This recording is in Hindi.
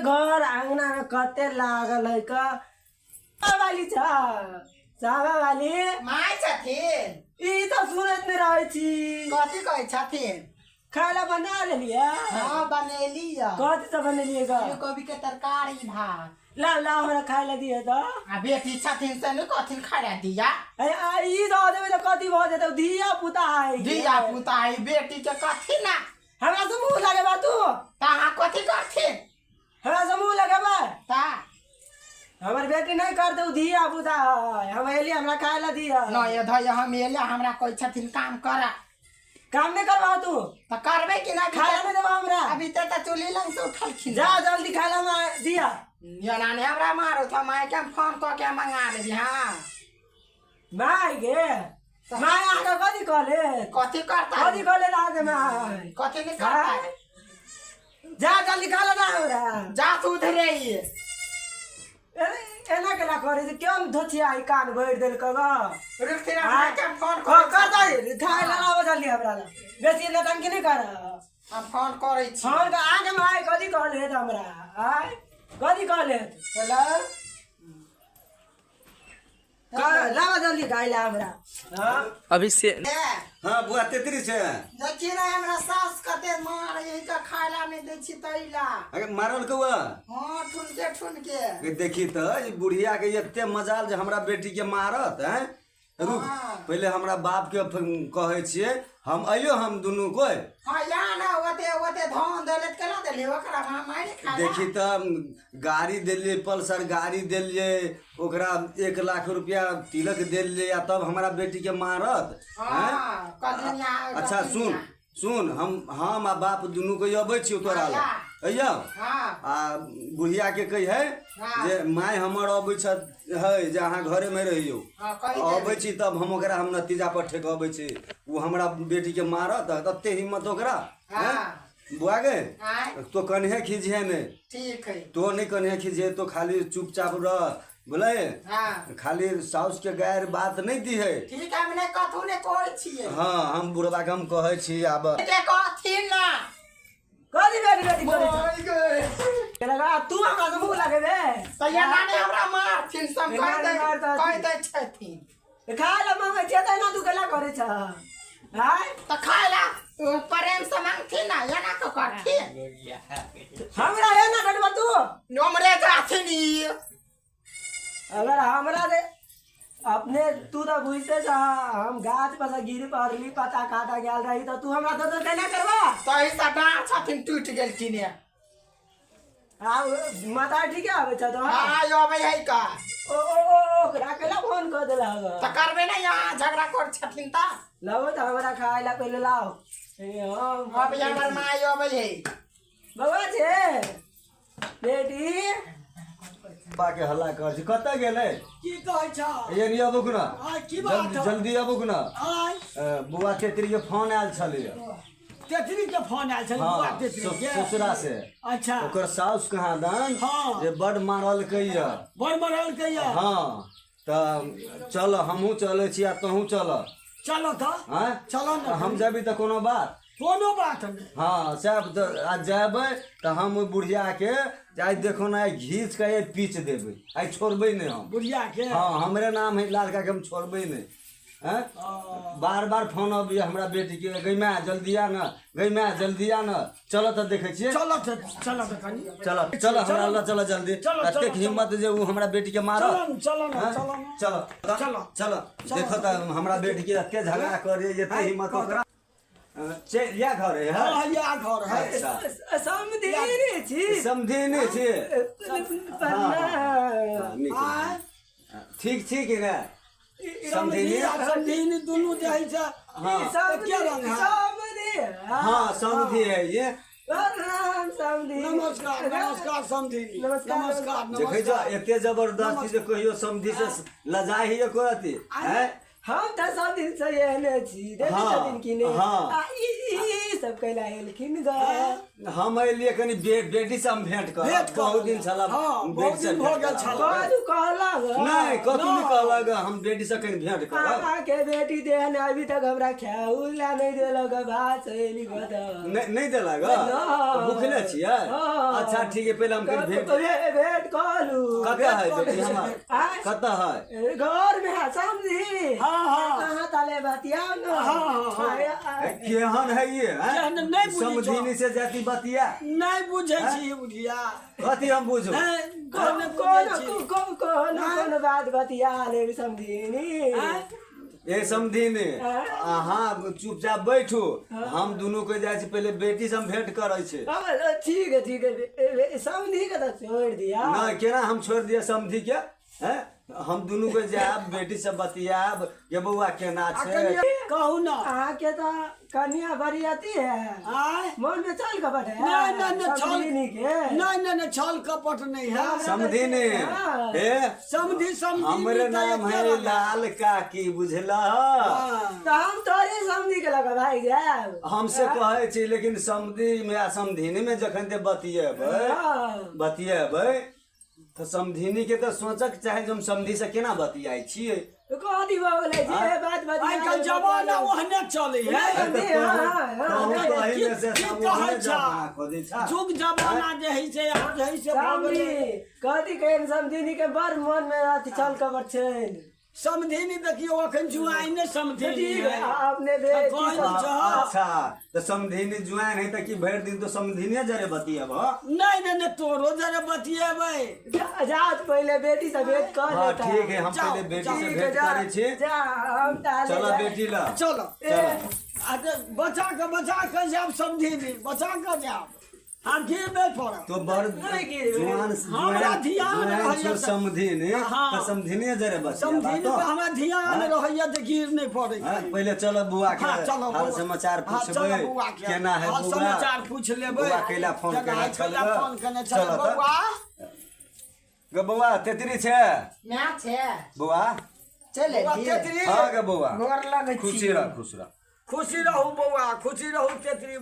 घर आंगना में कते लागल है का वाली चावा वाली माय छथिन ई तो सुनत नहीं रहे छी कथी कहै छथिन खाना बना लेलिए हां बनेली या कथी से बनेलिए गा कोबी के तरकारी भात ला ला हमरा खाए ला दिए तो आ बेटी छथिन से न कथी खाए दिया अरे ई दो देबे तो कथी भ जेतौ दिया पुता है दिया पुता है बेटी के कथी ना हमरा से मुंह लगे बा तू ताहा कथी करथिन हमरा से मुंह लगे बा ता हमर बेटी नहीं कर दऊ दिया पुता है हम एली हमरा खाए ला दिया न ये धय हम एले हमरा कोई छथिन काम करा काम नहीं करवा तू त करबे कि ना खाए नहीं देबा हमरा अभी त चुली लंग से उठल खिन जा जल्दी खाए ला दिया या नानी हमरा मारो था माय के फोन क के मंगा दे हां माय गे माय आके कथी कहले कथी करता कथी कहले आगे माय कथी नहीं करता जा जल्दी खा ला ना हमरा जा तू उधरे ही एना केला करे से क्यों धोछी आई कान भर देल कगा रुक तेरा भाई के फोन कर दे खाए ला लाओ जल्दी हमरा बेसी नटंकी नहीं कर हम फोन करे छी फोन का आगे माय कथी कहले हमरा आय कथी कहले हेलो लावा जल्दी खाए ला हमरा हां अभी से हाँ बुआ तेतरी से देखी ना हमरा सास कते मार यही का खाला में दे छी तैला अगर मारल कौआ हां ठुन के देखी तो ई बुढ़िया के एते मजाल जे हमरा बेटी के मारत हैं रुक पहले हमरा बाप के कहे छिए हम अइयो हम दुनू कोई हां या ना ओते धान देले केला देले ओकरा मार खाला देखी तो गाड़ी देलिए पल्सर गाड़ी देलिए ओकरा 1 लाख रुपया तिलक देलिए या तब हमरा बेटी के मारत हैं कदनिया अच्छा सुन हम आ बाप दुनू के अबै छी तोरा ला अइयो आ बुढ़िया के कही है जे माय हमर अबै छ है जे अहाँ घरे में रहियो अबै छी तब हम ओकरा हम नतीजा पर ठेकबै छी वो हमरा बेटी के मारत तते हिम्मत ओकरा हैं बुआ गे तो कन्हे खिझे ने ठीक है तो नहीं कन्हे खिझे तो खाली चुपचाप रह बोले खाली साउस के गैर बात नहीं दी है ठीक है हमने कथु ने कहै छियै हाँ हम बुढ़वा के हम कहै छी आब के कथि ना कथी बेटी करे लगा तू हमरा से मुंह लगे बे तैया नानी हमरा मार फिर सब कह दे छथिन खाए ला मांगे छै ना तू केला करे छ हाय त खाइला प्रेम से मांगथी ना या ना तो करथी हमरा है ना कटवा तू नमरे जाथिनी अगर हमरा दे अपने तू तो बुझते छ हम गाछ पर से गिर पड़ली पता काटा गेल रही तो तू हमरा तो केना करबा तही से डांर छथिन टूट गेल किने आ माता ठीक है आवे छ तो हां यो भाई है का ओ ओकरा केला फोन कर देला त करबे ना यहाँ झगड़ा कर छथिन ता लाओ तो हमरा खाए ला पहले लाओ अब हमर मां यो भाई है बाबा छे बेटी बा के हल्ला कर छी कत गेले की कहै छ ये नहीं अबो कुना की बात जल्दी अबो कुना बुआ तेतरी के फोन आयल छले तेतरी के फोन आयल छले बुआ तेतरी के ससुरा से अच्छा ओकर साउस कहां दन जे बड़ मारल कइया बड़ मारल कइया हां त चल हमहू चले छी आ तहू चलो तो हां चलो ना हम जेबी त कोनो बात नहीं हाँ सब आज जेबै तो हम बुढ़िया के आज देखो ना घींच के पीच देबै आई छोड़बै नहीं हम बुढ़िया के हाँ हमरे नाम है लाल का के हम छोड़बै नहीं हैं बार बार फोन अबिए हमरा बेटी के गई मैं जल्दी आ ना गई मैं जल्दी आ ना चलो तो देखे छिए चलो तो कनी चलो हमरा अल्लाह चलो जल्दी एते हिम्मत जे उ हमरा बेटी के मारो चलो देखो तो हमरा बेटी के एते झगड़ा करे एते हिम्मत ओकरा या घर है हां या घर है समधी रे छी समधी ने छी ठीक है ना समधी ने दोनों जाई छ क्या रंग है समधी हां समधी है ये समधी नमस्कार समधी नमस्कार देखे जो एते जबरदस्ती से कहियो समधी से लजाई ही करती है हम तो सब दिन से एहने छी देखै हाँ, छथिन कि नहीं हाँ। आ ई सब कैला एलखिन ग हम एलिए कनी बेटी से हम भेंट कर बहुत दिन छला बहुत दिन हो गेल छल। काजू कहला ग नहीं कथी नहीं कहलक हम बेटी से कनी भेंट कर आमा के बेटी देहन अभी तक हमरा खाउला नहीं देलक भात एली गद नहीं देलक भूखले छियै अच्छा ठीक है पहले हम कनी भेंट कहलू कतऽ है बेटी हमार कतऽ है घर में है समझी कहाँ ताले बतिया केहन है ये केहन नहीं बुझै छौ। समझिनी से जाती बतिया नहीं बुझे छी बुझिया कथी हम बुझू कौन बात बतिया ले समझी ए समझिनी अहाँ चुपचाप बैठू हम दुनू के जाइ छी पहले बेटी से हम भेंट करे छै ठीक है समझी के तो छोड़ दिया ना केना हम छोड़ दिया समझी के हैं हम दुनू के जाब बेटी से बतियाब ये बउआ केना छै कहू ना अहाँ के तो कन्या बरियाती है आय मन में चल कपट है नहीं छल समझी के नहीं छल कपट नहीं है समझिनी ए समझी हमरे नाम है लाल काकी बुझला तो हम तोरे समझी के लगा भाई जाब हमसे कहे छी लेकिन समझी में आ समझिनी में जखन ते बतियेबै तो समझिनी के तो सोचक चाहे जो हम समझी से केना बतियाई छियै कथी भऽ गेलै जे बात बतिया आइ काल्हि जमाना ओहने चलै है जुग जमाना जे है से कथी कहन समझिनी के बड़ मन में अथी चल कबर छै समझिनी देखियो अखन जुआइन ने समझिनी अपने अच्छा तो समझिनी जुआन है त की भरि दिन तो समझिनी जरे बतियब नहीं तोरो जरे बतियेबै जात पहले बेटी से भेंट कर हां लेता ठीक है हम पहले बेटी से भेंट करे छी जा हम ताले चलो बेटी ला चलो अच्छा बचा के जाब समझिनी बचा के जाब हम गिर नहीं पड़ा तो बड़ जुआन जुआन समझिनी त समझिनी जरे बतिया समझिनी पे हमरा ध्यान रहैया त गिर नहीं पड़े पहले चलो बुआ के हाल समाचार पूछबै केना है बुआ समाचार पूछ लेबै बुआ कैला फोन केना चलो बुआ ग बुआ तेतरी छै ना छै बुआ चले तेतरी हां ग बुआ गोर लगै छी खुशी रह खुशी रहू बउआ खुशी रहू तेतरी